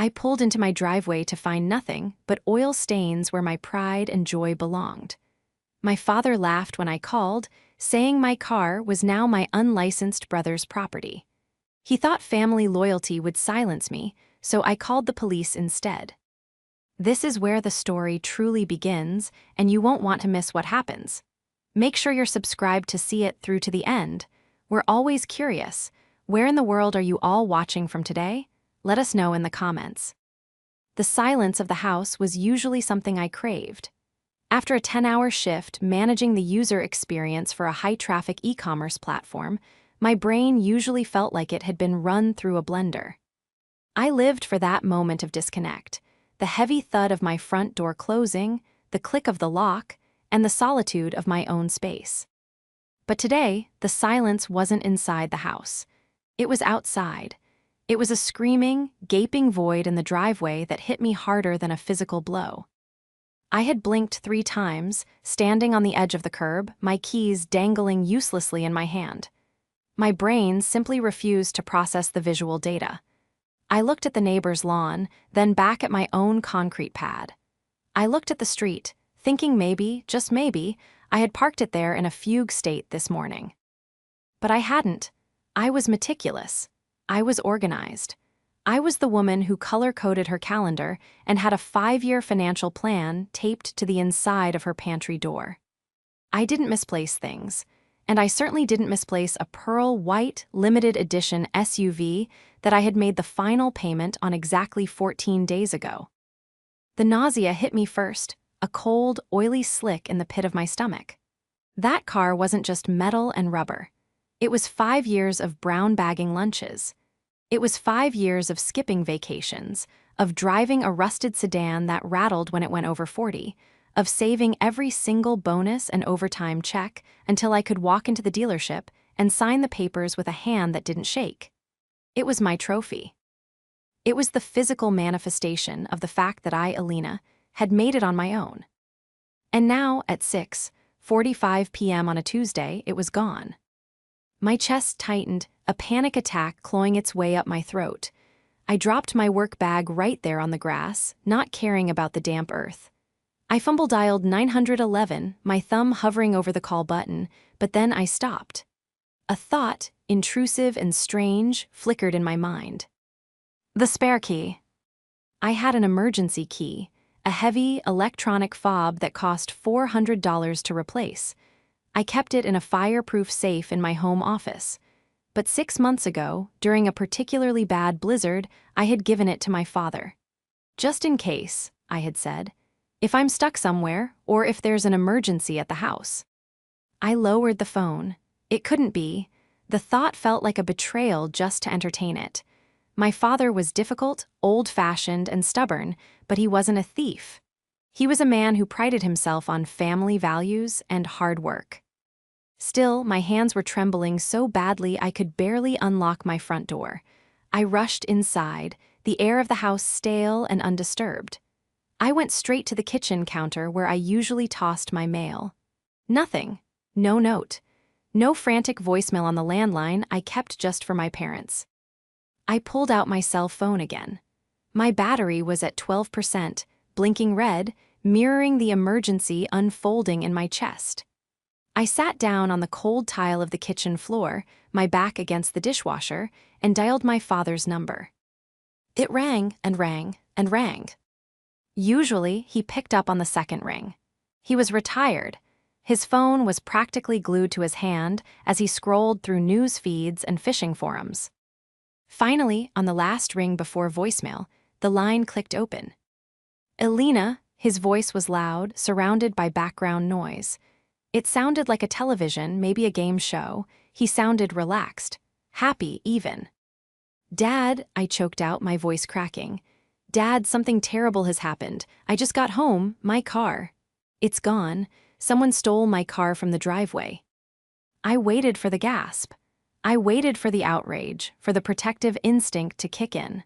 I pulled into my driveway to find nothing but oil stains where my pride and joy belonged. My father laughed when I called, saying my car was now my unlicensed brother's property. He thought family loyalty would silence me, so I called the police instead. This is where the story truly begins, and you won't want to miss what happens. Make sure you're subscribed to see it through to the end. We're always curious. Where in the world are you all watching from today? Let us know in the comments. The silence of the house was usually something I craved. After a 10-hour shift managing the user experience for a high-traffic e-commerce platform, my brain usually felt like it had been run through a blender. I lived for that moment of disconnect, the heavy thud of my front door closing, the click of the lock, and the solitude of my own space. But today, the silence wasn't inside the house. It was outside. It was a screaming, gaping void in the driveway that hit me harder than a physical blow. I had blinked 3 times, standing on the edge of the curb, my keys dangling uselessly in my hand. My brain simply refused to process the visual data. I looked at the neighbor's lawn, then back at my own concrete pad. I looked at the street, thinking maybe, just maybe, I had parked it there in a fugue state this morning. But I hadn't. I was meticulous. I was organized. I was the woman who color-coded her calendar and had a 5-year financial plan taped to the inside of her pantry door. I didn't misplace things, and I certainly didn't misplace a pearl white limited edition SUV that I had made the final payment on exactly 14 days ago. The nausea hit me first, a cold, oily slick in the pit of my stomach. That car wasn't just metal and rubber. It was 5 years of brown bagging lunches. It was 5 years of skipping vacations, of driving a rusted sedan that rattled when it went over 40, of saving every single bonus and overtime check until I could walk into the dealership and sign the papers with a hand that didn't shake. It was my trophy. It was the physical manifestation of the fact that I, Alina, had made it on my own. And now, at 6:45 p.m. on a Tuesday, it was gone. My chest tightened, a panic attack clawing its way up my throat. I dropped my work bag right there on the grass, not caring about the damp earth. I fumble-dialed 911, my thumb hovering over the call button, but then I stopped. A thought, intrusive and strange, flickered in my mind. The spare key. I had an emergency key, a heavy electronic fob that cost $400 to replace. I kept it in a fireproof safe in my home office. But 6 months ago, during a particularly bad blizzard, I had given it to my father. Just in case, I had said. If I'm stuck somewhere, or if there's an emergency at the house. I lowered the phone. It couldn't be. The thought felt like a betrayal just to entertain it. My father was difficult, old-fashioned, and stubborn, but he wasn't a thief. He was a man who prided himself on family values and hard work. Still, my hands were trembling so badly I could barely unlock my front door. I rushed inside, the air of the house stale and undisturbed. I went straight to the kitchen counter where I usually tossed my mail. Nothing. No note. No frantic voicemail on the landline I kept just for my parents. I pulled out my cell phone again. My battery was at 12%, blinking red, mirroring the emergency unfolding in my chest. I sat down on the cold tile of the kitchen floor, my back against the dishwasher, and dialed my father's number. It rang and rang and rang. Usually, he picked up on the second ring. He was retired. His phone was practically glued to his hand as he scrolled through news feeds and fishing forums. Finally, on the last ring before voicemail, the line clicked open. Alina, his voice was loud, surrounded by background noise. It sounded like a television, maybe a game show. He sounded relaxed, happy even. "Dad," I choked out, my voice cracking. "Dad, something terrible has happened. I just got home, my car. It's gone. Someone stole my car from the driveway." I waited for the gasp. I waited for the outrage, for the protective instinct to kick in.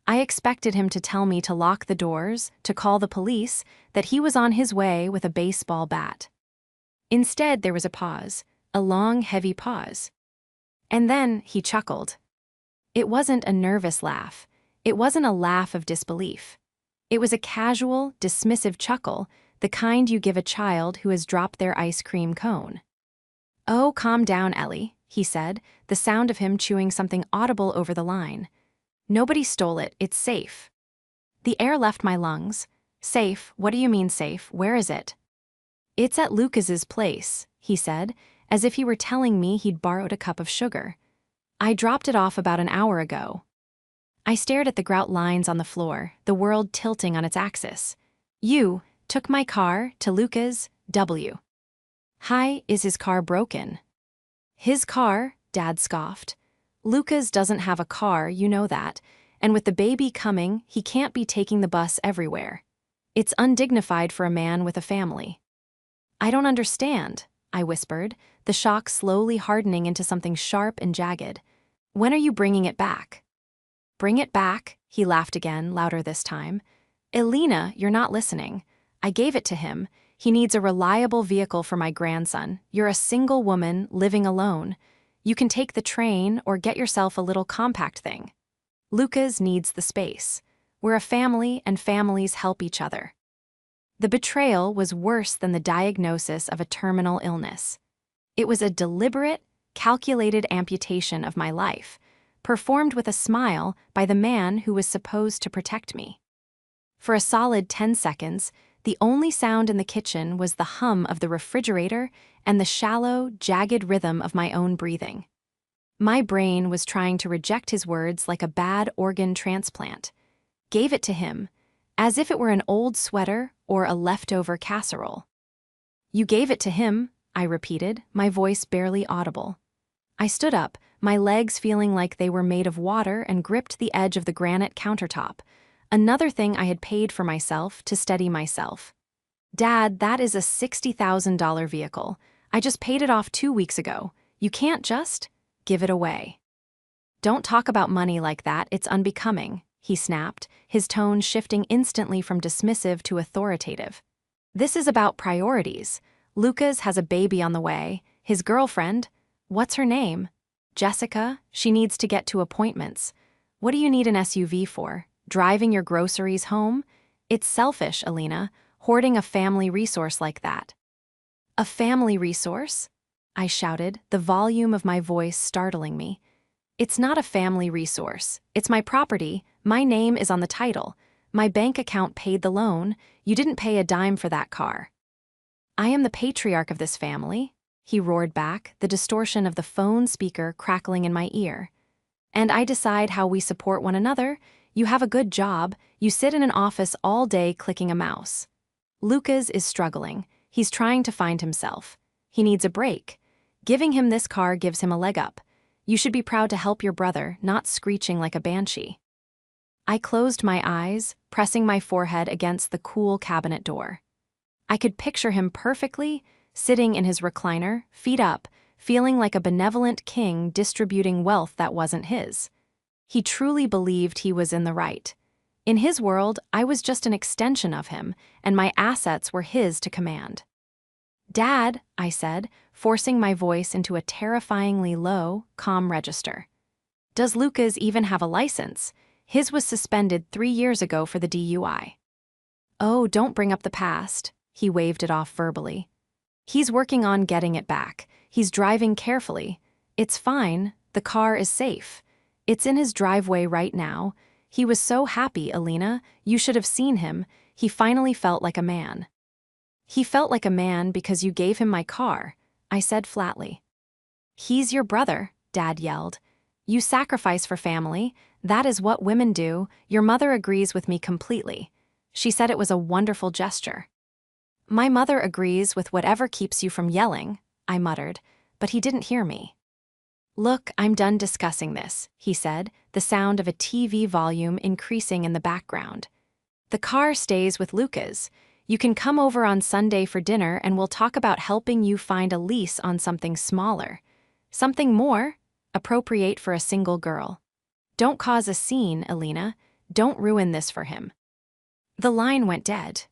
I expected him to tell me to lock the doors, to call the police, that he was on his way with a baseball bat. Instead, there was a pause, a long, heavy pause. And then he chuckled. It wasn't a nervous laugh. It wasn't a laugh of disbelief. It was a casual, dismissive chuckle, the kind you give a child who has dropped their ice cream cone. "Oh, calm down, Ellie," he said, the sound of him chewing something audible over the line. "Nobody stole it, it's safe." The air left my lungs. "Safe? What do you mean safe? Where is it?" "It's at Lucas's place," he said, as if he were telling me he'd borrowed a cup of sugar. "I dropped it off about an hour ago." I stared at the grout lines on the floor, the world tilting on its axis. "You took my car to Lucas W. Hi, is his car broken?" "His car?" Dad scoffed. "Lucas doesn't have a car, you know that, and with the baby coming, he can't be taking the bus everywhere. It's undignified for a man with a family." "I don't understand," I whispered, the shock slowly hardening into something sharp and jagged. "When are you bringing it back?" "Bring it back?" He laughed again, louder this time. "Elena, you're not listening. I gave it to him. He needs a reliable vehicle for my grandson. You're a single woman living alone. You can take the train or get yourself a little compact thing. Lucas needs the space. We're a family and families help each other." The betrayal was worse than the diagnosis of a terminal illness. It was a deliberate, calculated amputation of my life, performed with a smile by the man who was supposed to protect me. For a solid 10 seconds, the only sound in the kitchen was the hum of the refrigerator and the shallow, jagged rhythm of my own breathing. My brain was trying to reject his words like a bad organ transplant. Gave it to him, as if it were an old sweater or a leftover casserole. "You gave it to him," I repeated, my voice barely audible. I stood up, my legs feeling like they were made of water, and gripped the edge of the granite countertop, another thing I had paid for myself to steady myself. "Dad, that is a $60,000 vehicle. I just paid it off 2 weeks ago. You can't just give it away." "Don't talk about money like that, it's unbecoming," he snapped, his tone shifting instantly from dismissive to authoritative. "This is about priorities. Lucas has a baby on the way. His girlfriend, what's her name? Jessica, she needs to get to appointments. What do you need an SUV for? Driving your groceries home? It's selfish, Elena, hoarding a family resource like that." "A family resource?" I shouted, the volume of my voice startling me. "It's not a family resource. It's my property. My name is on the title. My bank account paid the loan. You didn't pay a dime for that car." "I am the patriarch of this family," he roared back, the distortion of the phone speaker crackling in my ear. "And I decide how we support one another. You have a good job. You sit in an office all day clicking a mouse. Lucas is struggling. He's trying to find himself. He needs a break. Giving him this car gives him a leg up. You should be proud to help your brother, not screeching like a banshee." I closed my eyes, pressing my forehead against the cool cabinet door. I could picture him perfectly, sitting in his recliner, feet up, feeling like a benevolent king distributing wealth that wasn't his. He truly believed he was in the right. In his world, I was just an extension of him, and my assets were his to command. "Dad," I said, forcing my voice into a terrifyingly low, calm register. "Does Lucas even have a license? His was suspended 3 years ago for the DUI. "Oh, don't bring up the past," he waved it off verbally. "He's working on getting it back. He's driving carefully. It's fine, the car is safe. It's in his driveway right now. He was so happy, Elena, you should have seen him. He finally felt like a man." "He felt like a man because you gave him my car," I said flatly. "He's your brother," Dad yelled. "You sacrifice for family. That is what women do. Your mother agrees with me completely. She said it was a wonderful gesture." "My mother agrees with whatever keeps you from yelling," I muttered, but he didn't hear me. "Look, I'm done discussing this," he said, the sound of a TV volume increasing in the background. "The car stays with Lucas. You can come over on Sunday for dinner and we'll talk about helping you find a lease on something smaller. Something more appropriate for a single girl. Don't cause a scene, Elena. Don't ruin this for him." The line went dead.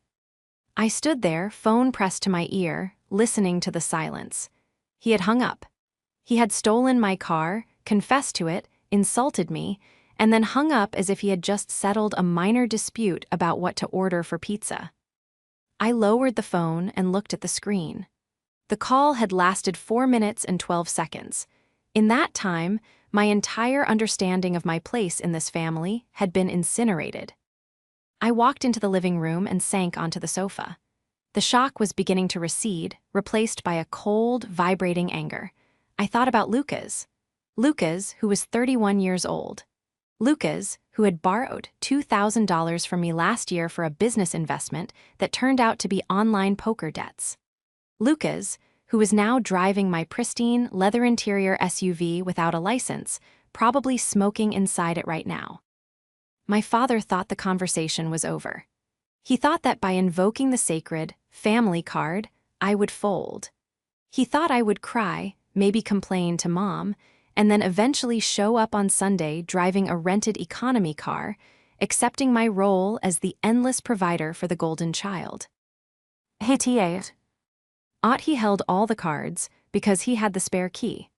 I stood there, phone pressed to my ear, listening to the silence. He had hung up. He had stolen my car, confessed to it, insulted me, and then hung up as if he had just settled a minor dispute about what to order for pizza. I lowered the phone and looked at the screen. The call had lasted 4 minutes and 12 seconds. In that time, my entire understanding of my place in this family had been incinerated. I walked into the living room and sank onto the sofa. The shock was beginning to recede, replaced by a cold, vibrating anger. I thought about Lucas. Lucas, who was 31 years old. Lucas, who had borrowed $2,000 from me last year for a business investment that turned out to be online poker debts. Lucas, who was now driving my pristine, leather-interior SUV without a license, probably smoking inside it right now. My father thought the conversation was over. He thought that by invoking the sacred family card, I would fold. He thought I would cry, maybe complain to Mom, and then eventually show up on Sunday driving a rented economy car, accepting my role as the endless provider for the golden child. Hey, T8. Ought he held all the cards because he had the spare key.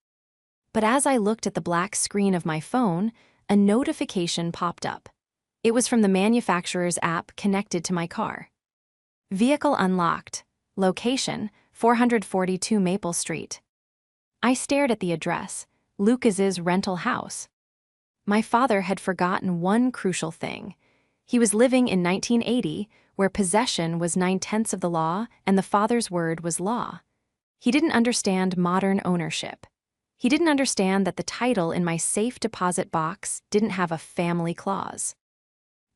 But as I looked at the black screen of my phone, a notification popped up. It was from the manufacturer's app connected to my car. Vehicle unlocked. Location, 442 Maple Street. I stared at the address, Lucas's rental house. My father had forgotten one crucial thing. He was living in 1980, where possession was 9/10 of the law and the father's word was law. He didn't understand modern ownership. He didn't understand that the title in my safe deposit box didn't have a family clause.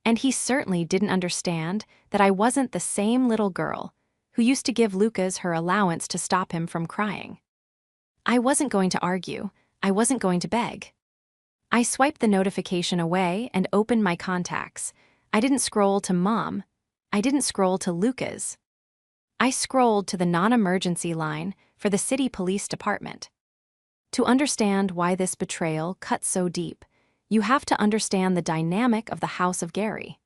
And he certainly didn't understand that I wasn't the same little girl who used to give Lucas her allowance to stop him from crying. I wasn't going to argue. I wasn't going to beg. I swiped the notification away and opened my contacts. I didn't scroll to Mom. I didn't scroll to Lucas. I scrolled to the non-emergency line for the city police department. To understand why this betrayal cut so deep, you have to understand the dynamic of the House of Gary.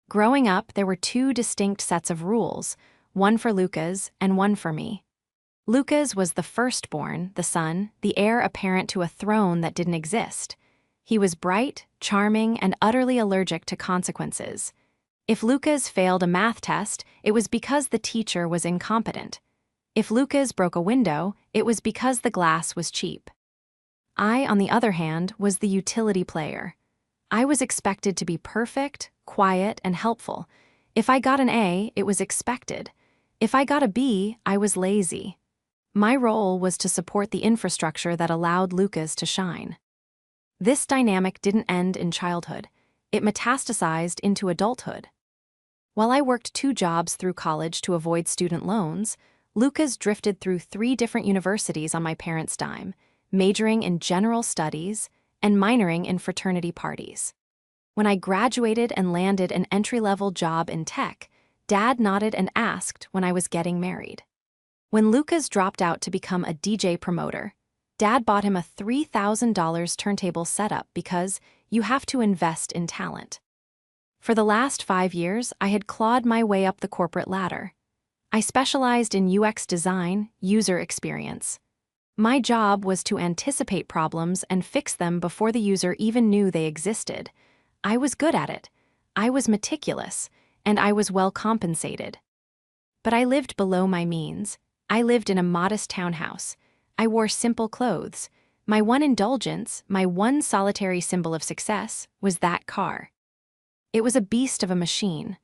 Growing up, there were two distinct sets of rules, one for Lucas and one for me. Lucas was the firstborn, the son, the heir apparent to a throne that didn't exist. He was bright, charming, and utterly allergic to consequences. If Lucas failed a math test, it was because the teacher was incompetent. If Lucas broke a window, it was because the glass was cheap. I, on the other hand, was the utility player. I was expected to be perfect, quiet, and helpful. If I got an A, it was expected. If I got a B, I was lazy. My role was to support the infrastructure that allowed Lucas to shine. This dynamic didn't end in childhood. It metastasized into adulthood. While I worked 2 jobs through college to avoid student loans, Lucas drifted through 3 different universities on my parents' dime, majoring in general studies and minoring in fraternity parties. When I graduated and landed an entry-level job in tech, Dad nodded and asked when I was getting married. When Lucas dropped out to become a DJ promoter, Dad bought him a $3,000 turntable setup because you have to invest in talent. For the last 5 years, I had clawed my way up the corporate ladder. I specialized in UX design, user experience. My job was to anticipate problems and fix them before the user even knew they existed. I was good at it. I was meticulous, and I was well compensated. But I lived below my means. I lived in a modest townhouse. I wore simple clothes. My one indulgence, my one solitary symbol of success, was that car. It was a beast of a machine.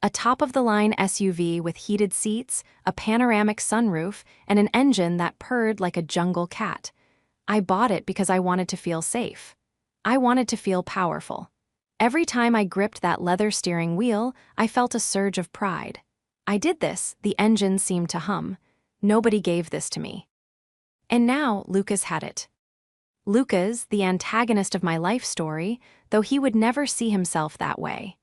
A top-of-the-line SUV with heated seats, a panoramic sunroof, and an engine that purred like a jungle cat. I bought it because I wanted to feel safe. I wanted to feel powerful. Every time I gripped that leather steering wheel, I felt a surge of pride. I did this, the engine seemed to hum. Nobody gave this to me. And now Lucas had it. Lucas, the antagonist of my life story, though he would never see himself that way.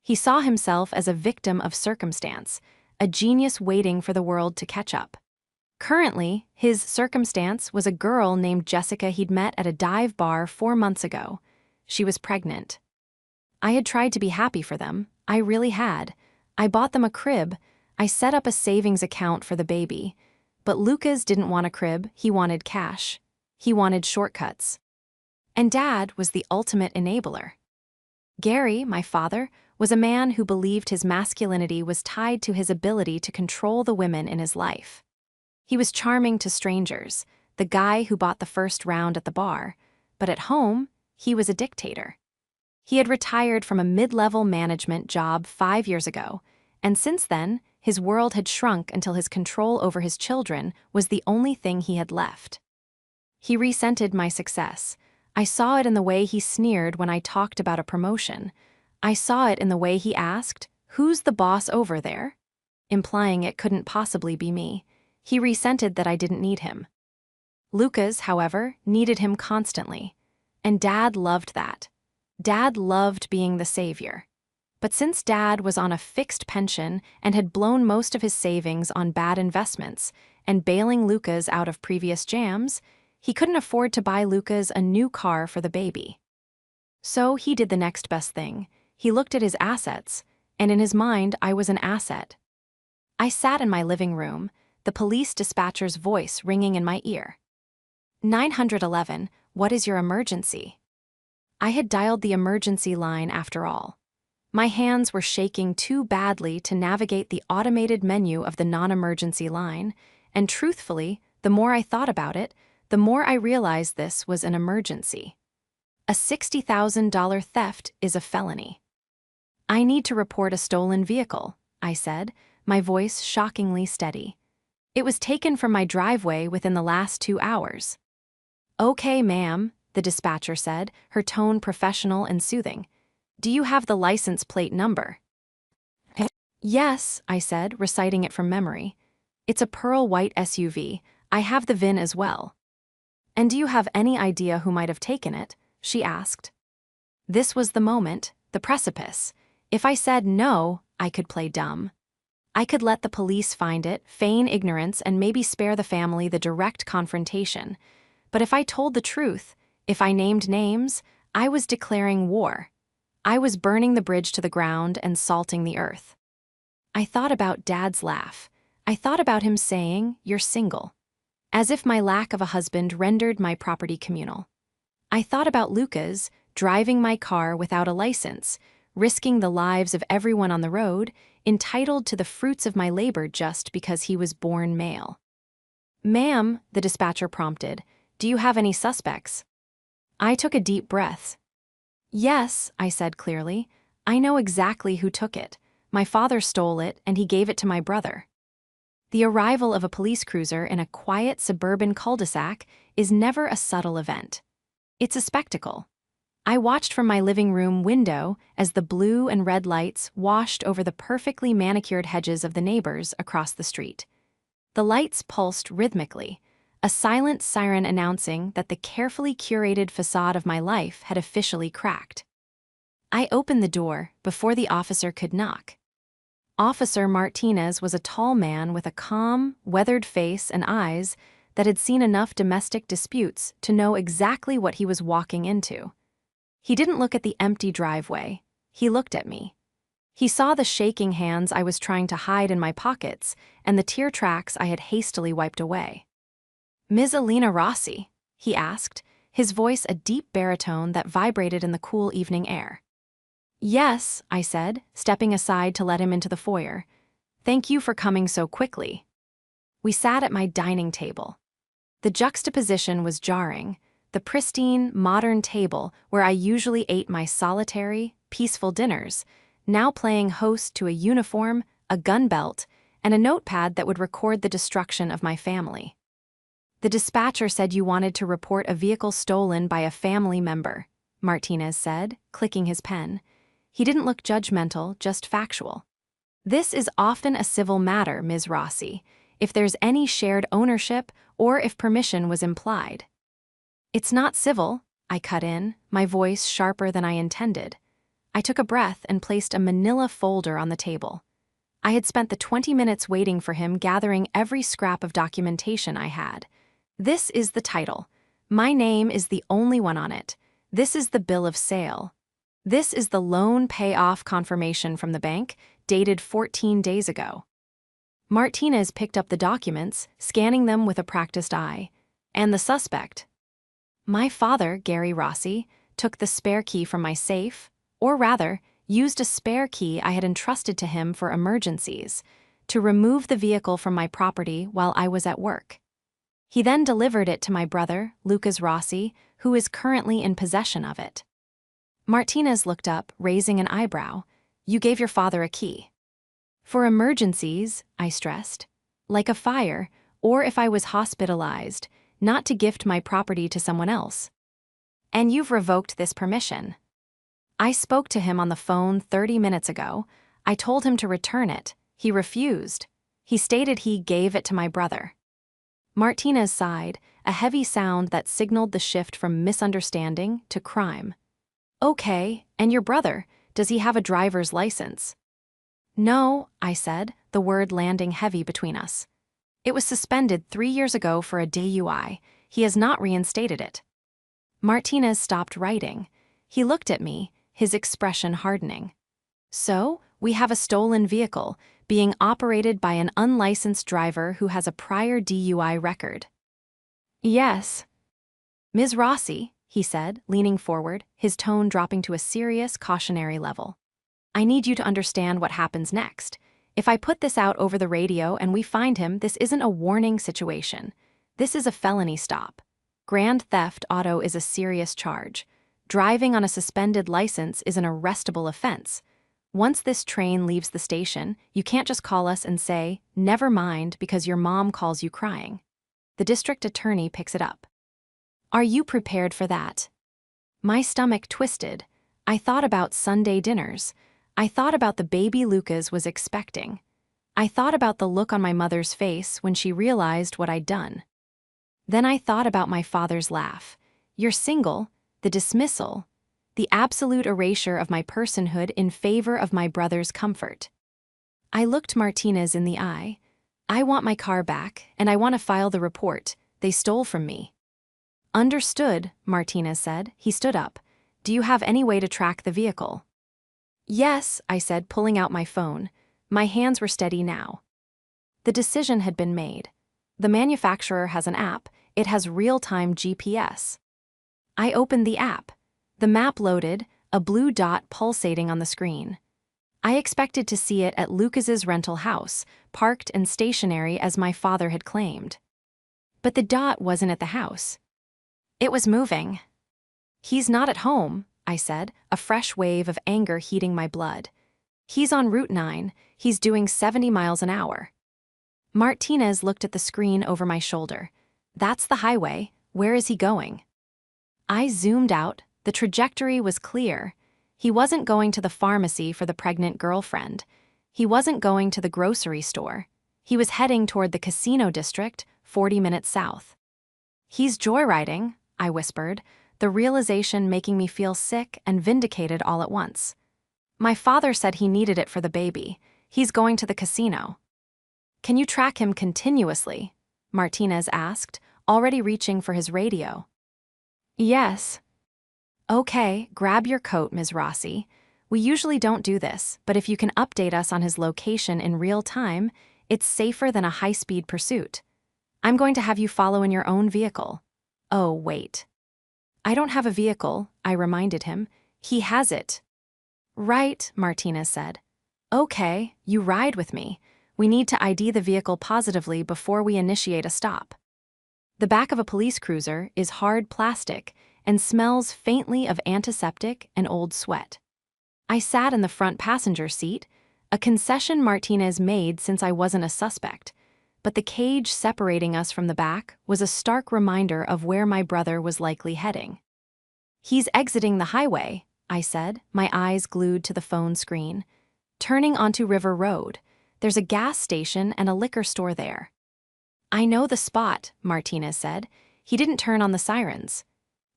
He saw himself as a victim of circumstance, a genius waiting for the world to catch up. Currently, his circumstance was a girl named Jessica he'd met at a dive bar 4 months ago. She was pregnant. I had tried to be happy for them. I really had. I bought them a crib. I set up a savings account for the baby. But Lucas didn't want a crib, he wanted cash. He wanted shortcuts. And Dad was the ultimate enabler. Gary, my father, was a man who believed his masculinity was tied to his ability to control the women in his life. He was charming to strangers, the guy who bought the first round at the bar, but at home, he was a dictator. He had retired from a mid-level management job 5 years ago, and since then, his world had shrunk until his control over his children was the only thing he had left. He resented my success. I saw it in the way he sneered when I talked about a promotion. I saw it in the way he asked, "Who's the boss over there?" implying it couldn't possibly be me. He resented that I didn't need him. Lucas, however, needed him constantly. And Dad loved that. Dad loved being the savior. But since Dad was on a fixed pension and had blown most of his savings on bad investments and bailing Lucas out of previous jams, he couldn't afford to buy Lucas a new car for the baby. So he did the next best thing. He looked at his assets, and in his mind, I was an asset. I sat in my living room, the police dispatcher's voice ringing in my ear. 911, what is your emergency? I had dialed the emergency line after all. My hands were shaking too badly to navigate the automated menu of the non-emergency line, and truthfully, the more I thought about it, the more I realized this was an emergency. A $60,000 theft is a felony. I need to report a stolen vehicle, I said, my voice shockingly steady. It was taken from my driveway within the last 2 hours. Okay, ma'am, the dispatcher said, her tone professional and soothing. Do you have the license plate number? Yes, I said, reciting it from memory. It's a pearl white SUV. I have the VIN as well. And do you have any idea who might have taken it? She asked. This was the moment, the precipice. If I said no, I could play dumb. I could let the police find it, feign ignorance, and maybe spare the family the direct confrontation. But if I told the truth, if I named names, I was declaring war. I was burning the bridge to the ground and salting the earth. I thought about Dad's laugh. I thought about him saying, "You're single," as if my lack of a husband rendered my property communal. I thought about Lucas driving my car without a license, risking the lives of everyone on the road, entitled to the fruits of my labor just because he was born male. Ma'am, the dispatcher prompted, do you have any suspects? I took a deep breath. Yes, I said clearly. I know exactly who took it. My father stole it, and he gave it to my brother. The arrival of a police cruiser in a quiet suburban cul-de-sac is never a subtle event. It's a spectacle. I watched from my living room window as the blue and red lights washed over the perfectly manicured hedges of the neighbors across the street. The lights pulsed rhythmically, a silent siren announcing that the carefully curated facade of my life had officially cracked. I opened the door before the officer could knock. Officer Martinez was a tall man with a calm, weathered face and eyes that had seen enough domestic disputes to know exactly what he was walking into. He didn't look at the empty driveway. He looked at me. He saw the shaking hands I was trying to hide in my pockets and the tear tracks I had hastily wiped away. Ms. Alina Rossi, he asked, his voice a deep baritone that vibrated in the cool evening air. Yes, I said, stepping aside to let him into the foyer. Thank you for coming so quickly. We sat at my dining table. The juxtaposition was jarring. The pristine, modern table where I usually ate my solitary, peaceful dinners, now playing host to a uniform, a gun belt, and a notepad that would record the destruction of my family. The dispatcher said you wanted to report a vehicle stolen by a family member, Martinez said, clicking his pen. He didn't look judgmental, just factual. This is often a civil matter, Ms. Rossi, if there's any shared ownership or if permission was implied. It's not civil, I cut in, my voice sharper than I intended. I took a breath and placed a manila folder on the table. I had spent the 20 minutes waiting for him gathering every scrap of documentation I had. This is the title. My name is the only one on it. This is the bill of sale. This is the loan payoff confirmation from the bank, dated 14 days ago. Martinez picked up the documents, scanning them with a practiced eye. And the suspect. My father, Gary Rossi, took the spare key from my safe, or rather, used a spare key I had entrusted to him for emergencies, to remove the vehicle from my property while I was at work. He then delivered it to my brother, Lucas Rossi, who is currently in possession of it. Martinez looked up, raising an eyebrow. You gave your father a key. For emergencies, I stressed. Like a fire, or if I was hospitalized, not to gift my property to someone else. And you've revoked this permission. I spoke to him on the phone 30 minutes ago. I told him to return it. He refused. He stated he gave it to my brother. Martinez sighed, a heavy sound that signaled the shift from misunderstanding to crime. Okay, and your brother, does he have a driver's license? No, I said, the word landing heavy between us. It was suspended 3 years ago for a DUI. He has not reinstated it. Martinez stopped writing. He looked at me, his expression hardening. So, we have a stolen vehicle, being operated by an unlicensed driver who has a prior DUI record. Yes. Ms. Rossi, he said, leaning forward, his tone dropping to a serious, cautionary level. I need you to understand what happens next. If I put this out over the radio and we find him, this isn't a warning situation. This is a felony stop. Grand theft auto is a serious charge. Driving on a suspended license is an arrestable offense. Once this train leaves the station, you can't just call us and say, never mind, because your mom calls you crying. The district attorney picks it up. Are you prepared for that? My stomach twisted. I thought about Sunday dinners. I thought about the baby Lucas was expecting. I thought about the look on my mother's face when she realized what I'd done. Then I thought about my father's laugh. You're single, the dismissal, the absolute erasure of my personhood in favor of my brother's comfort. I looked Martinez in the eye. I want my car back, and I want to file the report. They stole from me. Understood, Martinez said. He stood up. Do you have any way to track the vehicle? Yes, I said, pulling out my phone. My hands were steady now. The decision had been made. The manufacturer has an app. It has real-time GPS. I opened the app. The map loaded, a blue dot pulsating on the screen. I expected to see it at Lucas's rental house, parked and stationary as my father had claimed. But the dot wasn't at the house. It was moving. He's not at home, I said, a fresh wave of anger heating my blood. He's on Route 9. He's doing 70 miles an hour. Martinez looked at the screen over my shoulder. That's the highway. Where is he going? I zoomed out. The trajectory was clear. He wasn't going to the pharmacy for the pregnant girlfriend. He wasn't going to the grocery store. He was heading toward the casino district, 40 minutes south. He's joyriding, I whispered, the realization making me feel sick and vindicated all at once. My father said he needed it for the baby. He's going to the casino. Can you track him continuously? Martinez asked, already reaching for his radio. Yes. Okay, grab your coat, Ms. Rossi. We usually don't do this, but if you can update us on his location in real time, it's safer than a high-speed pursuit. I'm going to have you follow in your own vehicle. Oh, wait. I don't have a vehicle, I reminded him. He has it. Right, Martinez said. Okay, you ride with me. We need to ID the vehicle positively before we initiate a stop. The back of a police cruiser is hard plastic and smells faintly of antiseptic and old sweat. I sat in the front passenger seat, a concession Martinez made since I wasn't a suspect, but the cage separating us from the back was a stark reminder of where my brother was likely heading. He's exiting the highway, I said, my eyes glued to the phone screen. Turning onto River Road. There's a gas station and a liquor store there. I know the spot, Martinez said. He didn't turn on the sirens.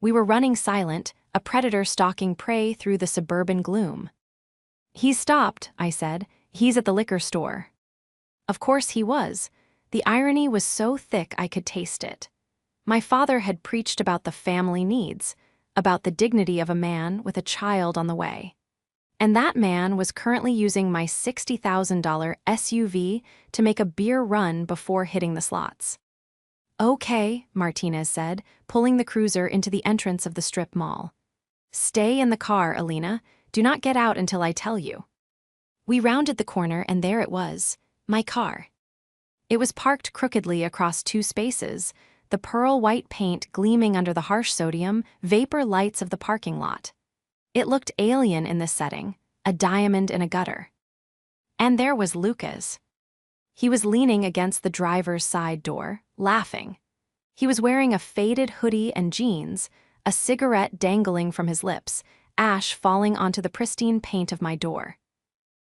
We were running silent, a predator stalking prey through the suburban gloom. He's stopped, I said. He's at the liquor store. Of course he was. The irony was so thick I could taste it. My father had preached about the family needs, about the dignity of a man with a child on the way. And that man was currently using my $60,000 SUV to make a beer run before hitting the slots. Okay, Martinez said, pulling the cruiser into the entrance of the strip mall. Stay in the car, Alina. Do not get out until I tell you. We rounded the corner and there it was, my car. It was parked crookedly across two spaces, the pearl white paint gleaming under the harsh sodium vapor lights of the parking lot. It looked alien in this setting, a diamond in a gutter. And there was Lucas. He was leaning against the driver's side door, laughing. He was wearing a faded hoodie and jeans, a cigarette dangling from his lips, ash falling onto the pristine paint of my door.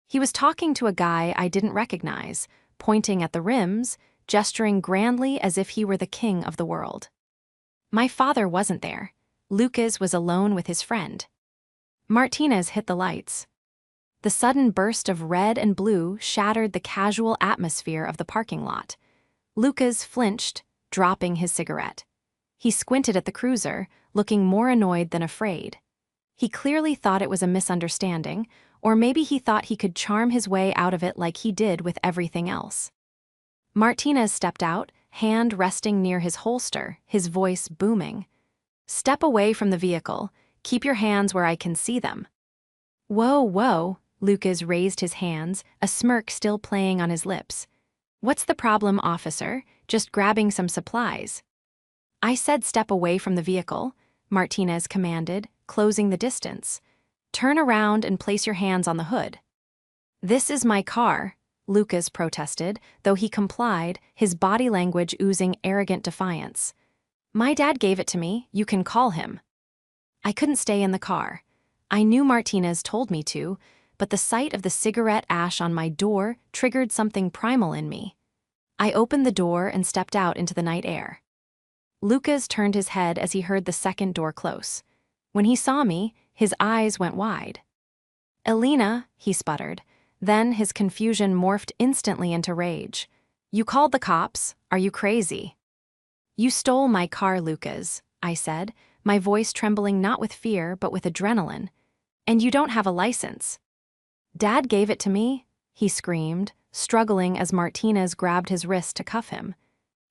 He was talking to a guy I didn't recognize, pointing at the rims, gesturing grandly as if he were the king of the world. My father wasn't there. Lucas was alone with his friend. Martinez hit the lights. The sudden burst of red and blue shattered the casual atmosphere of the parking lot. Lucas flinched, dropping his cigarette. He squinted at the cruiser, looking more annoyed than afraid. He clearly thought it was a misunderstanding, or maybe he thought he could charm his way out of it like he did with everything else. Martinez stepped out, hand resting near his holster, his voice booming. Step away from the vehicle. Keep your hands where I can see them. Whoa, whoa, Lucas raised his hands, a smirk still playing on his lips. What's the problem, officer? Just grabbing some supplies. I said step away from the vehicle, Martinez commanded, closing the distance. Turn around and place your hands on the hood. This is my car, Lucas protested, though he complied, his body language oozing arrogant defiance. My dad gave it to me, you can call him. I couldn't stay in the car. I knew Martinez told me to, but the sight of the cigarette ash on my door triggered something primal in me. I opened the door and stepped out into the night air. Lucas turned his head as he heard the second door close. When he saw me, his eyes went wide. Alina, he sputtered. Then his confusion morphed instantly into rage. You called the cops? Are you crazy? You stole my car, Lucas, I said, my voice trembling not with fear but with adrenaline. And you don't have a license. Dad gave it to me, he screamed, struggling as Martinez grabbed his wrist to cuff him.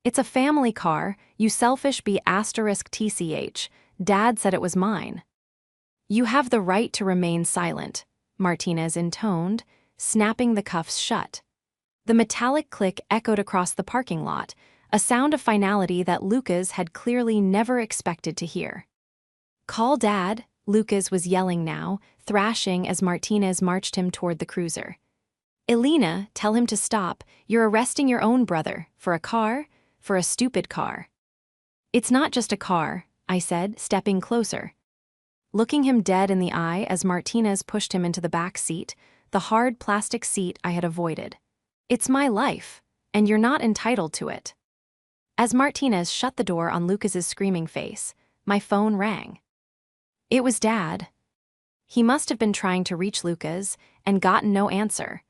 It's a family car, you selfish *TCH. Dad said it was mine. You have the right to remain silent, Martinez intoned, snapping the cuffs shut. The metallic click echoed across the parking lot, a sound of finality that Lucas had clearly never expected to hear. Call Dad, Lucas was yelling now, thrashing as Martinez marched him toward the cruiser. Alina, tell him to stop, you're arresting your own brother, for a car, for a stupid car. It's not just a car, I said, stepping closer. Looking him dead in the eye as Martinez pushed him into the back seat, the hard plastic seat I had avoided. It's my life, and you're not entitled to it. As Martinez shut the door on Lucas's screaming face, my phone rang. It was Dad. He must have been trying to reach Lucas and gotten no answer,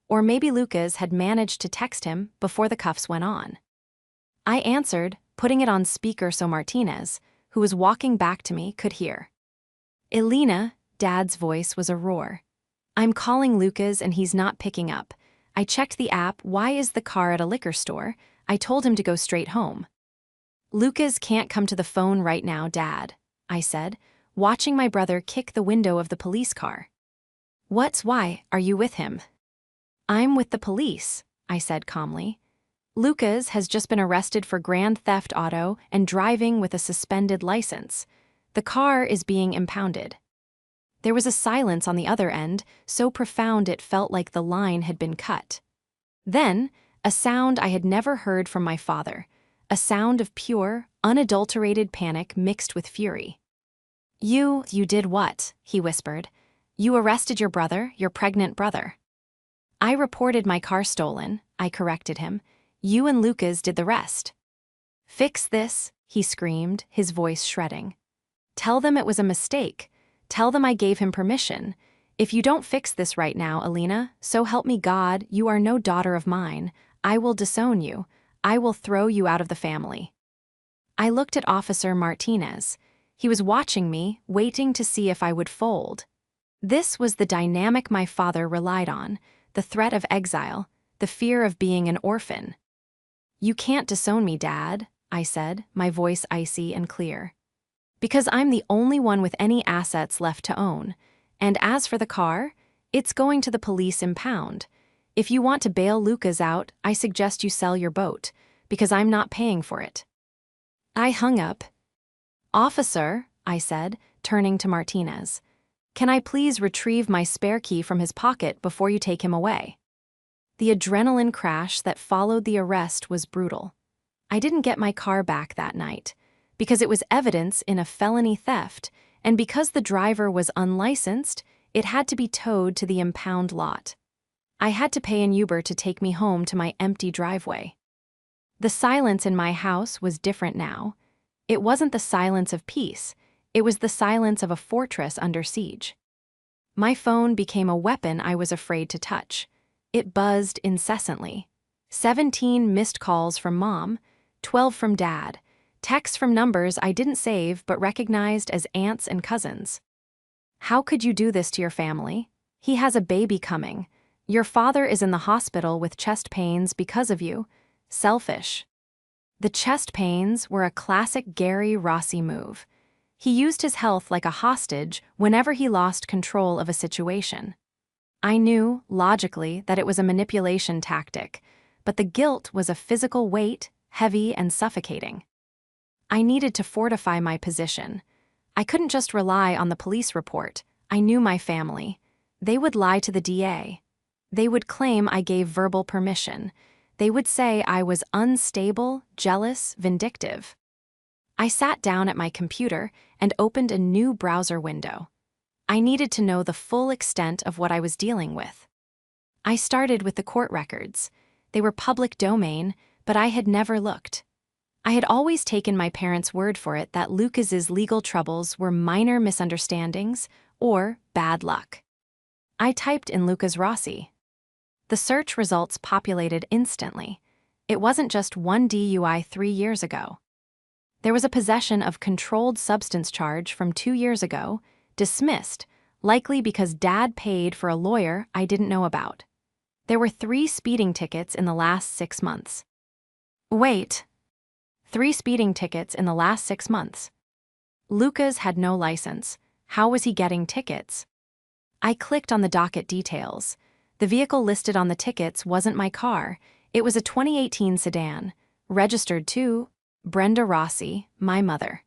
or maybe Lucas had managed to text him before the cuffs went on. I answered, putting it on speaker so Martinez, who was walking back to me, could hear. Alina, Dad's voice was a roar. I'm calling Lucas and he's not picking up. I checked the app, why is the car at a liquor store? I told him to go straight home. Lucas can't come to the phone right now, Dad, I said, watching my brother kick the window of the police car. Why, are you with him? I'm with the police, I said calmly. Lucas has just been arrested for grand theft auto and driving with a suspended license. The car is being impounded. There was a silence on the other end, so profound it felt like the line had been cut. Then, a sound I had never heard from my father, a sound of pure, unadulterated panic mixed with fury. You did what? He whispered. You arrested your brother, your pregnant brother. I reported my car stolen, I corrected him. You and Lucas did the rest. Fix this, he screamed, his voice shredding. Tell them it was a mistake. Tell them I gave him permission. If you don't fix this right now, Alina, so help me God, you are no daughter of mine. I will disown you. I will throw you out of the family. I looked at Officer Martinez. He was watching me, waiting to see if I would fold. This was the dynamic my father relied on, the threat of exile, the fear of being an orphan. You can't disown me, Dad, I said, my voice icy and clear. Because I'm the only one with any assets left to own. And as for the car, it's going to the police impound. If you want to bail Lucas out, I suggest you sell your boat, because I'm not paying for it. I hung up. Officer, I said, turning to Martinez, can I please retrieve my spare key from his pocket before you take him away? The adrenaline crash that followed the arrest was brutal. I didn't get my car back that night, because it was evidence in a felony theft, and because the driver was unlicensed, it had to be towed to the impound lot. I had to pay an Uber to take me home to my empty driveway. The silence in my house was different now. It wasn't the silence of peace, it was the silence of a fortress under siege. My phone became a weapon I was afraid to touch. It buzzed incessantly. 17 missed calls from Mom, 12 from Dad, texts from numbers I didn't save but recognized as aunts and cousins. How could you do this to your family? He has a baby coming. Your father is in the hospital with chest pains because of you. Selfish. The chest pains were a classic Gary Rossi move. He used his health like a hostage whenever he lost control of a situation. I knew, logically, that it was a manipulation tactic, but the guilt was a physical weight, heavy and suffocating. I needed to fortify my position. I couldn't just rely on the police report. I knew my family. They would lie to the DA. They would claim I gave verbal permission. They would say I was unstable, jealous, vindictive. I sat down at my computer and opened a new browser window. I needed to know the full extent of what I was dealing with. I started with the court records. They were public domain, but I had never looked. I had always taken my parents' word for it that Lucas's legal troubles were minor misunderstandings or bad luck. I typed in Lucas Rossi. The search results populated instantly. It wasn't just one DUI 3 years ago. There was a possession of controlled substance charge from 2 years ago, dismissed, likely because Dad paid for a lawyer I didn't know about. There were 3 speeding tickets in the last 6 months. Wait. 3 speeding tickets in the last 6 months. Lucas had no license. How was he getting tickets? I clicked on the docket details. The vehicle listed on the tickets wasn't my car. It was a 2018 sedan, registered to Brenda Rossi, my mother.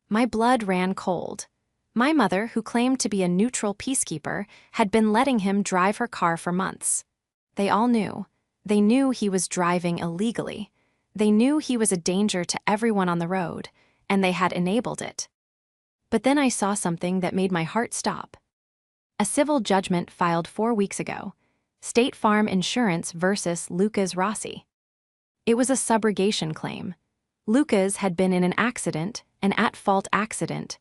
My blood ran cold. My mother, who claimed to be a neutral peacekeeper, had been letting him drive her car for months. They all knew. They knew he was driving illegally. They knew he was a danger to everyone on the road, and they had enabled it. But then I saw something that made my heart stop. A civil judgment filed 4 weeks ago. State Farm Insurance versus Lucas Rossi. It was a subrogation claim. Lucas had been in an accident, an at-fault accident.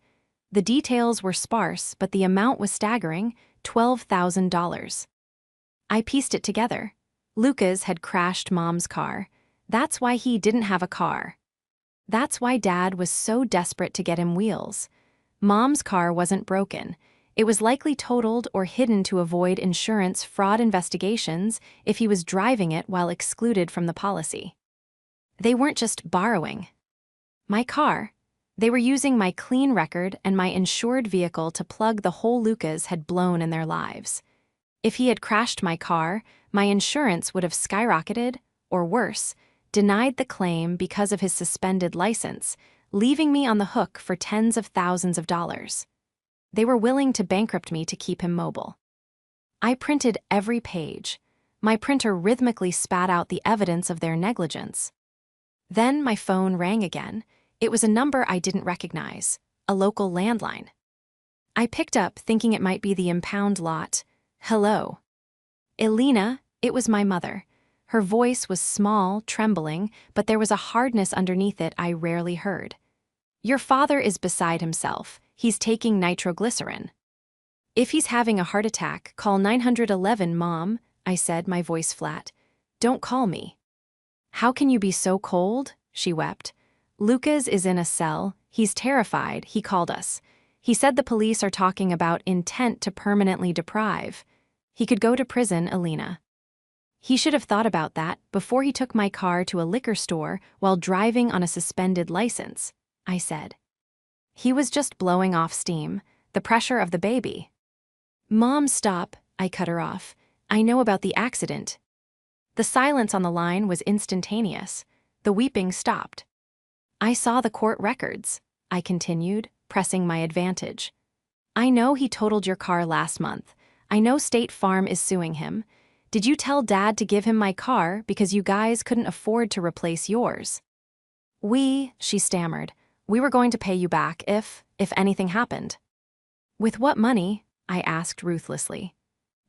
The details were sparse, but the amount was staggering, $12,000. I pieced it together. Lucas had crashed Mom's car. That's why he didn't have a car. That's why Dad was so desperate to get him wheels. Mom's car wasn't broken. It was likely totaled or hidden to avoid insurance fraud investigations if he was driving it while excluded from the policy. They weren't just borrowing my car. They were using my clean record and my insured vehicle to plug the hole Lucas had blown in their lives. If he had crashed my car, my insurance would have skyrocketed, or worse, denied the claim because of his suspended license, leaving me on the hook for tens of thousands of dollars. They were willing to bankrupt me to keep him mobile. I printed every page. My printer rhythmically spat out the evidence of their negligence. Then my phone rang again. It was a number I didn't recognize, a local landline. I picked up, thinking it might be the impound lot. Hello. Elena, it was my mother. Her voice was small, trembling, but there was a hardness underneath it I rarely heard. Your father is beside himself. He's taking nitroglycerin. If he's having a heart attack, call 911, Mom, I said, my voice flat. Don't call me. How can you be so cold? She wept. Lucas is in a cell. He's terrified. He called us. He said the police are talking about intent to permanently deprive. He could go to prison, Elena. He should have thought about that before he took my car to a liquor store while driving on a suspended license, I said. He was just blowing off steam, the pressure of the baby. Mom, stop, I cut her off. I know about the accident. The silence on the line was instantaneous. The weeping stopped. I saw the court records, I continued, pressing my advantage. I know he totaled your car last month. I know State Farm is suing him. Did you tell Dad to give him my car because you guys couldn't afford to replace yours? She stammered, we were going to pay you back if anything happened. With what money? I asked ruthlessly.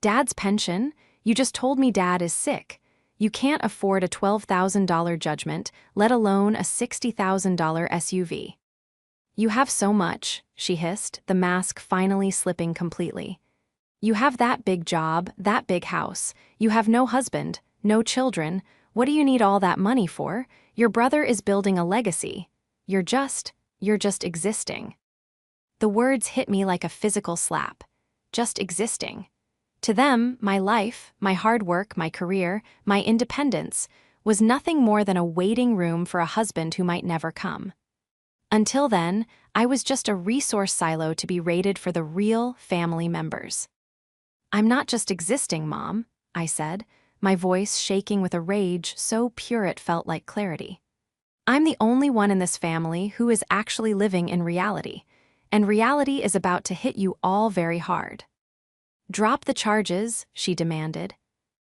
Dad's pension? You just told me Dad is sick. You can't afford a $12,000 judgment, let alone a $60,000 SUV. You have so much, she hissed, the mask finally slipping completely. You have that big job, that big house. You have no husband, no children. What do you need all that money for? Your brother is building a legacy. You're just existing. The words hit me like a physical slap. Just existing. To them, my life, my hard work, my career, my independence was nothing more than a waiting room for a husband who might never come. Until then, I was just a resource silo to be raided for the real family members. I'm not just existing, Mom, I said, my voice shaking with a rage so pure it felt like clarity. I'm the only one in this family who is actually living in reality, and reality is about to hit you all very hard. Drop the charges, she demanded.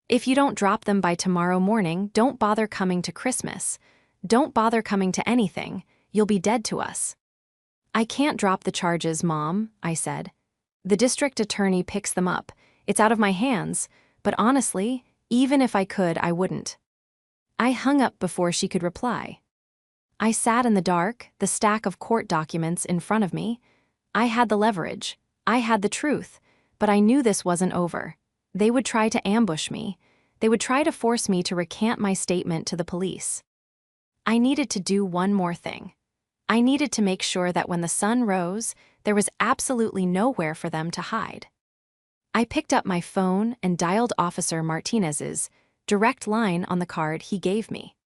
If you don't drop them by tomorrow morning, don't bother coming to Christmas. Don't bother coming to anything. You'll be dead to us. I can't drop the charges, Mom, I said. The district attorney picks them up. It's out of my hands, but honestly, even if I could, I wouldn't. I hung up before she could reply. I sat in the dark, the stack of court documents in front of me. I had the leverage. I had the truth, but I knew this wasn't over. They would try to ambush me. They would try to force me to recant my statement to the police. I needed to do one more thing. I needed to make sure that when the sun rose, there was absolutely nowhere for them to hide. I picked up my phone and dialed Officer Martinez's direct line on the card he gave me.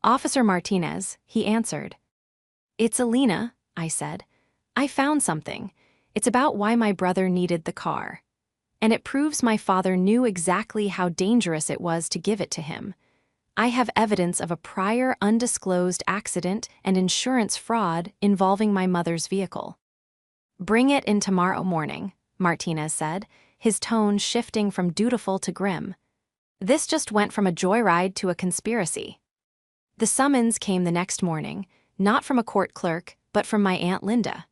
Officer Martinez, he answered. It's Alina, I said. I found something. It's about why my brother needed the car. And it proves my father knew exactly how dangerous it was to give it to him. I have evidence of a prior undisclosed accident and insurance fraud involving my mother's vehicle. Bring it in tomorrow morning, Martinez said, his tone shifting from dutiful to grim. This just went from a joyride to a conspiracy. The summons came the next morning, not from a court clerk, but from my Aunt Linda.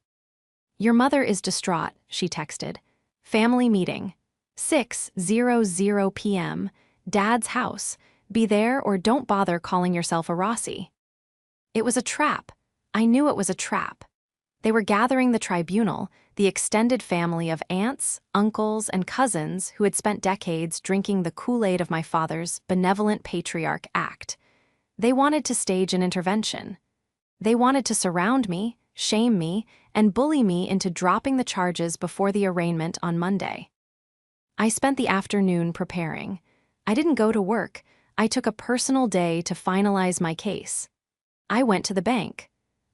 Your mother is distraught, she texted. Family meeting. 6:00 p.m., Dad's house. Be there or don't bother calling yourself a Rossi. It was a trap. I knew it was a trap. They were gathering the tribunal, the extended family of aunts, uncles, and cousins who had spent decades drinking the Kool-Aid of my father's benevolent patriarch act. They wanted to stage an intervention. They wanted to surround me, shame me, and bully me into dropping the charges before the arraignment on Monday. I spent the afternoon preparing. I didn't go to work. I took a personal day to finalize my case. I went to the bank.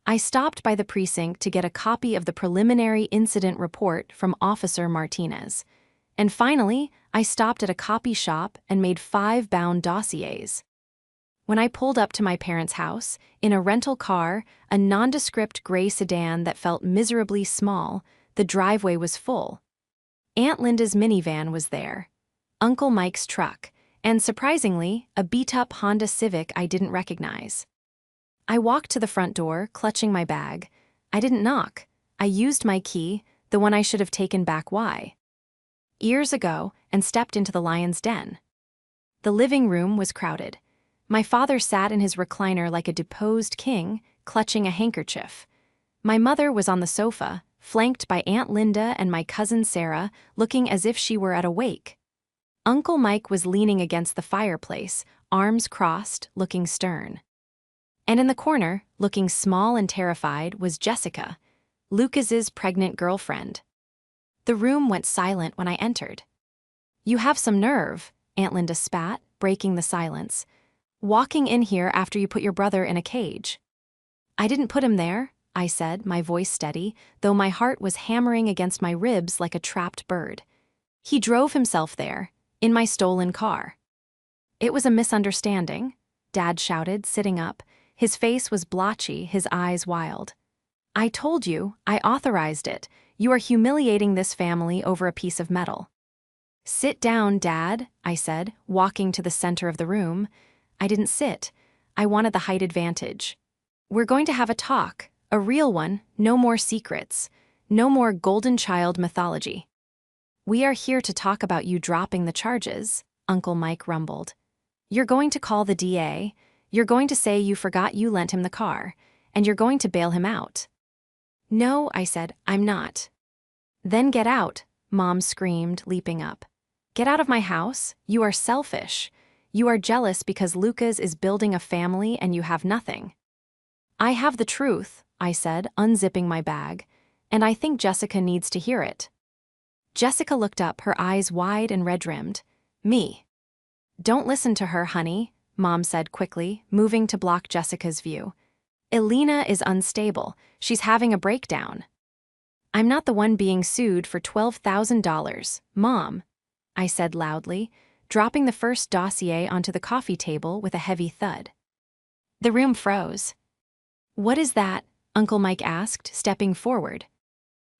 I stopped by the precinct to get a copy of the preliminary incident report from Officer Martinez. And finally, I stopped at a copy shop and made 5 bound dossiers. When I pulled up to my parents' house, in a rental car, a nondescript gray sedan that felt miserably small, the driveway was full. Aunt Linda's minivan was there, Uncle Mike's truck, and surprisingly, a beat-up Honda Civic I didn't recognize. I walked to the front door, clutching my bag. I didn't knock. I used my key, the one I should have taken back years ago, and stepped into the lion's den. The living room was crowded. My father sat in his recliner like a deposed king, clutching a handkerchief. My mother was on the sofa, flanked by Aunt Linda and my cousin Sarah, looking as if she were at a wake. Uncle Mike was leaning against the fireplace, arms crossed, looking stern. And in the corner, looking small and terrified, was Jessica, Lucas's pregnant girlfriend. The room went silent when I entered. You have some nerve, Aunt Linda spat, breaking the silence. "Walking in here after you put your brother in a cage." "I didn't put him there," I said, my voice steady, though my heart was hammering against my ribs like a trapped bird. "He drove himself there, in my stolen car." "It was a misunderstanding," Dad shouted, sitting up. His face was blotchy, his eyes wild. "I told you, I authorized it. You are humiliating this family over a piece of metal." "Sit down, Dad," I said, walking to the center of the room. I didn't sit. I wanted the height advantage. "We're going to have a talk, a real one, no more secrets. No more golden child mythology." "We are here to talk about you dropping the charges," Uncle Mike rumbled. "You're going to call the DA, you're going to say you forgot you lent him the car, and you're going to bail him out." "No," I said, "I'm not." "Then get out," Mom screamed, leaping up. "Get out of my house. You are selfish. You are jealous because Lucas is building a family and you have nothing." "I have the truth," I said, unzipping my bag, "and I think Jessica needs to hear it." Jessica looked up, her eyes wide and red-rimmed. "Me." "Don't listen to her, honey," Mom said quickly, moving to block Jessica's view. "Elena is unstable. She's having a breakdown." "I'm not the one being sued for $12,000, Mom," I said loudly, dropping the first dossier onto the coffee table with a heavy thud. The room froze. "What is that?" Uncle Mike asked, stepping forward.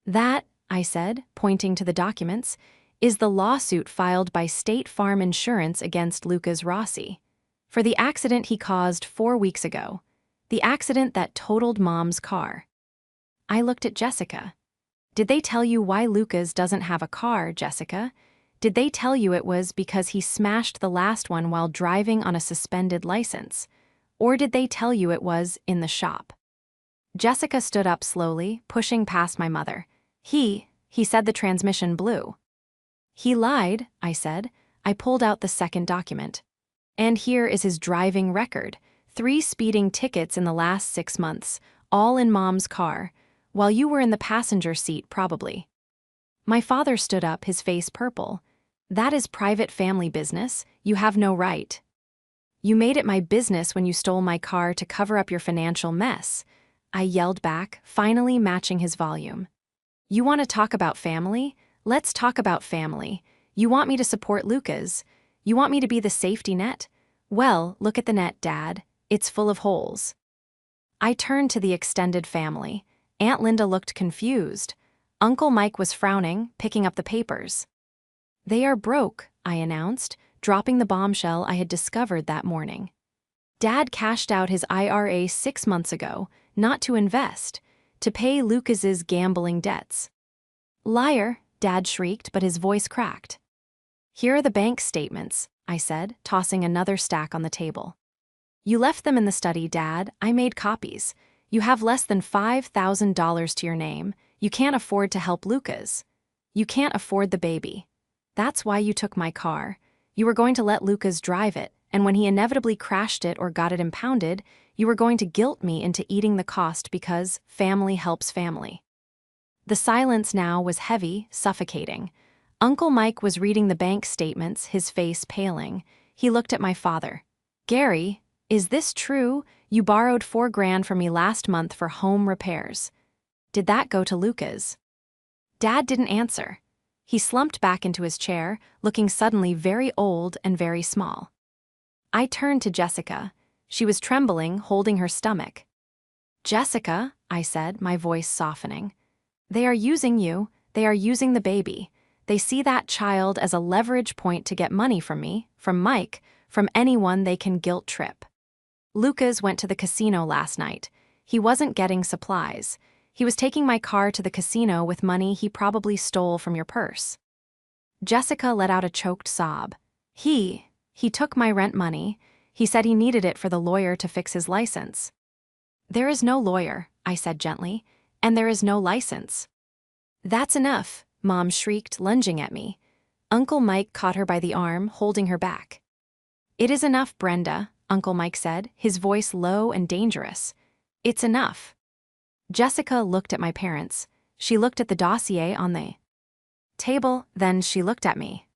"That," I said, pointing to the documents, "is the lawsuit filed by State Farm Insurance against Lucas Rossi for the accident he caused 4 weeks ago, the accident that totaled Mom's car." I looked at Jessica. "Did they tell you why Lucas doesn't have a car, Jessica? Did they tell you it was because he smashed the last one while driving on a suspended license? Or did they tell you it was in the shop?" Jessica stood up slowly, pushing past my mother. He said the transmission blew." "He lied," I said. I pulled out the second document. "And here is his driving record. 3 speeding tickets in the last 6 months, all in Mom's car, while you were in the passenger seat probably." My father stood up, his face purple. "That is private family business. You have no right." "You made it my business when you stole my car to cover up your financial mess," I yelled back, finally matching his volume. "You want to talk about family? Let's talk about family. You want me to support Lucas? You want me to be the safety net? Well, look at the net, Dad. It's full of holes." I turned to the extended family. Aunt Linda looked confused. Uncle Mike was frowning, picking up the papers. "They are broke," I announced, dropping the bombshell I had discovered that morning. "Dad cashed out his IRA 6 months ago, not to invest, to pay Lucas's gambling debts." "Liar," Dad shrieked, but his voice cracked. "Here are the bank statements," I said, tossing another stack on the table. "You left them in the study, Dad. I made copies. You have less than $5,000 to your name. You can't afford to help Lucas. You can't afford the baby. That's why you took my car. You were going to let Lucas drive it, and when he inevitably crashed it or got it impounded, you were going to guilt me into eating the cost because family helps family." The silence now was heavy, suffocating. Uncle Mike was reading the bank statements, his face paling. He looked at my father. "Gary, is this true? You borrowed $4,000 from me last month for home repairs. Did that go to Lucas?" Dad didn't answer. He slumped back into his chair, looking suddenly very old and very small. I turned to Jessica. She was trembling, holding her stomach. "Jessica," I said, my voice softening. "They are using you. They are using the baby. They see that child as a leverage point to get money from me, from Mike, from anyone they can guilt trip. Lucas went to the casino last night. He wasn't getting supplies. He was taking my car to the casino with money he probably stole from your purse." Jessica let out a choked sob. He took my rent money. He said he needed it for the lawyer to fix his license." "There is no lawyer," I said gently, "and there is no license." "That's enough," Mom shrieked, lunging at me. Uncle Mike caught her by the arm, holding her back. "It is enough, Brenda," Uncle Mike said, his voice low and dangerous. "It's enough." Jessica looked at my parents. She looked at the dossier on the table, then she looked at me.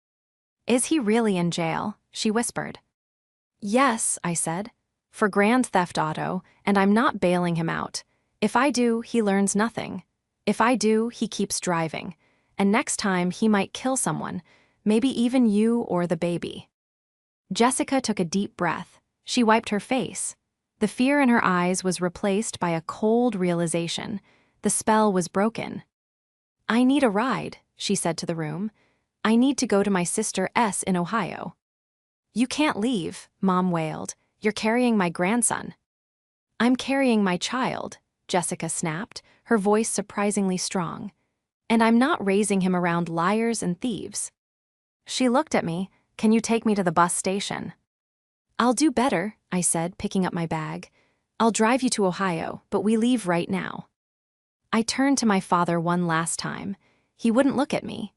Is he really in jail? She whispered. Yes, I said. For grand theft auto, and I'm not bailing him out. If I do, he learns nothing. If I do, he keeps driving. And next time, he might kill someone, maybe even you or the baby. Jessica took a deep breath. She wiped her face. The fear in her eyes was replaced by a cold realization. The spell was broken. I need a ride, she said to the room. I need to go to my sister S in Ohio. You can't leave, Mom wailed. You're carrying my grandson. I'm carrying my child, Jessica snapped, her voice surprisingly strong. And I'm not raising him around liars and thieves. She looked at me. Can you take me to the bus station? I'll do better, I said, picking up my bag. I'll drive you to Ohio, but we leave right now. I turned to my father one last time. He wouldn't look at me.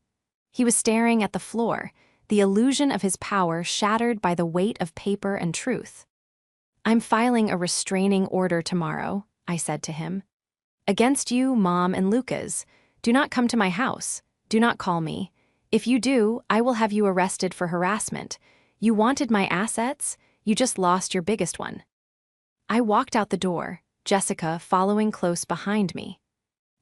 He was staring at the floor, the illusion of his power shattered by the weight of paper and truth. I'm filing a restraining order tomorrow, I said to him. Against you, Mom, and Lucas. Do not come to my house. Do not call me. If you do, I will have you arrested for harassment. You wanted my assets, you just lost your biggest one. I walked out the door, Jessica following close behind me.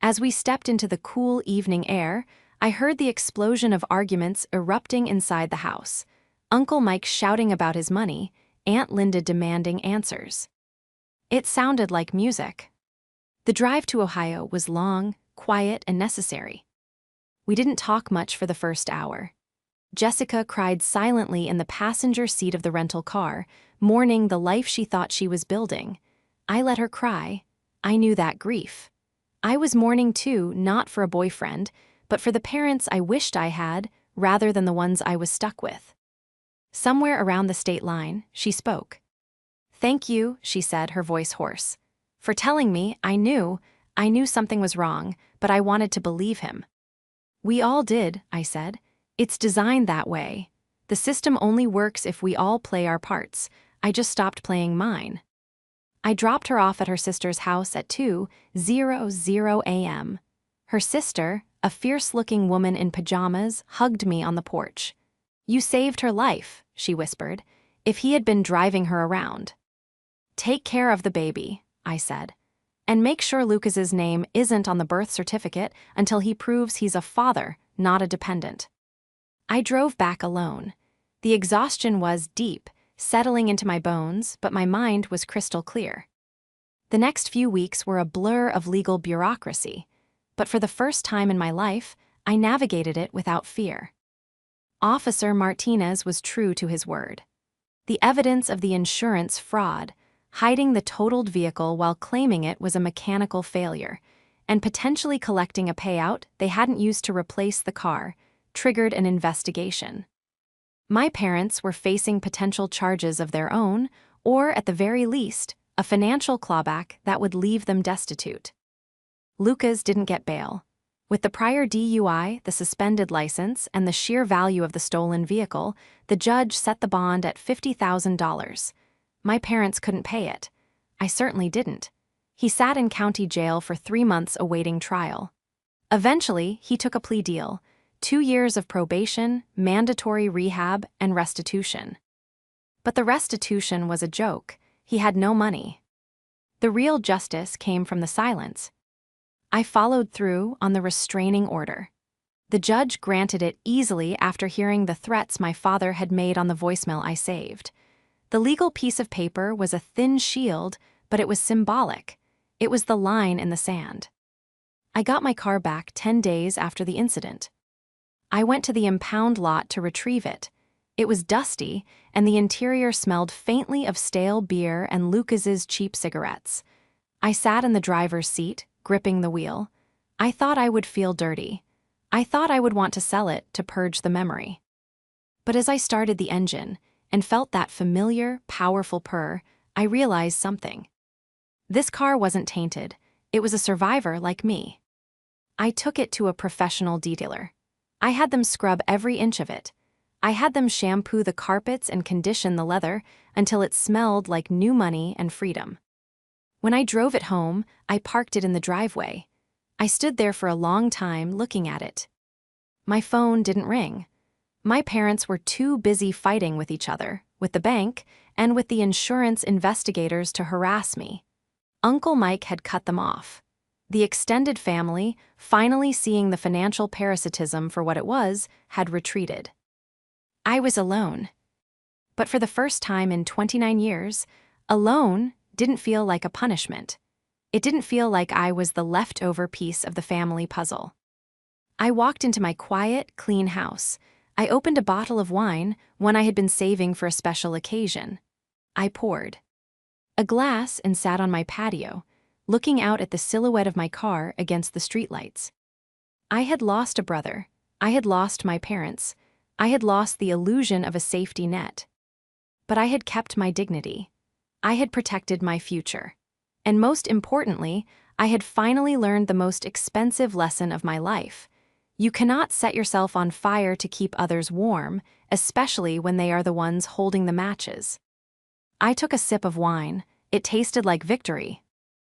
As we stepped into the cool evening air, I heard the explosion of arguments erupting inside the house. Uncle Mike shouting about his money, Aunt Linda demanding answers. It sounded like music. The drive to Ohio was long, quiet, and necessary. We didn't talk much for the first hour. Jessica cried silently in the passenger seat of the rental car, mourning the life she thought she was building. I let her cry. I knew that grief. I was mourning too, not for a boyfriend, but for the parents I wished I had, rather than the ones I was stuck with. Somewhere around the state line, she spoke. Thank you, she said, her voice hoarse. For telling me, I knew something was wrong, but I wanted to believe him. We all did, I said. It's designed that way. The system only works if we all play our parts. I just stopped playing mine. I dropped her off at her sister's house at 2:00 a.m. Her sister, a fierce-looking woman in pajamas, hugged me on the porch. You saved her life, she whispered, if he had been driving her around. Take care of the baby, I said. And make sure Lucas's name isn't on the birth certificate until he proves he's a father, not a dependent. I drove back alone. The exhaustion was deep, settling into my bones, but my mind was crystal clear. The next few weeks were a blur of legal bureaucracy, but for the first time in my life, I navigated it without fear. Officer Martinez was true to his word. The evidence of the insurance fraud, hiding the totaled vehicle while claiming it was a mechanical failure, and potentially collecting a payout they hadn't used to replace the car, triggered an investigation. My parents were facing potential charges of their own, or at the very least, a financial clawback that would leave them destitute. Lucas didn't get bail. With the prior DUI, the suspended license, and the sheer value of the stolen vehicle, the judge set the bond at $50,000. My parents couldn't pay it. I certainly didn't. He sat in county jail for 3 months awaiting trial. Eventually, he took a plea deal. 2 years of probation, mandatory rehab, and restitution. But the restitution was a joke. He had no money. The real justice came from the silence. I followed through on the restraining order. The judge granted it easily after hearing the threats my father had made on the voicemail I saved. The legal piece of paper was a thin shield, but it was symbolic. It was the line in the sand. I got my car back 10 days after the incident. I went to the impound lot to retrieve it. It was dusty, and the interior smelled faintly of stale beer and Lucas's cheap cigarettes. I sat in the driver's seat, gripping the wheel. I thought I would feel dirty. I thought I would want to sell it to purge the memory. But as I started the engine and felt that familiar, powerful purr, I realized something. This car wasn't tainted. It was a survivor like me. I took it to a professional detailer. I had them scrub every inch of it. I had them shampoo the carpets and condition the leather until it smelled like new money and freedom. When I drove it home, I parked it in the driveway. I stood there for a long time looking at it. My phone didn't ring. My parents were too busy fighting with each other, with the bank, and with the insurance investigators to harass me. Uncle Mike had cut them off. The extended family, finally seeing the financial parasitism for what it was, had retreated. I was alone. But for the first time in 29 years, alone didn't feel like a punishment. It didn't feel like I was the leftover piece of the family puzzle. I walked into my quiet, clean house. I opened a bottle of wine, one I had been saving for a special occasion. I poured a glass and sat on my patio, looking out at the silhouette of my car against the streetlights. I had lost a brother. I had lost my parents. I had lost the illusion of a safety net. But I had kept my dignity. I had protected my future. And most importantly, I had finally learned the most expensive lesson of my life. You cannot set yourself on fire to keep others warm, especially when they are the ones holding the matches. I took a sip of wine. It tasted like victory,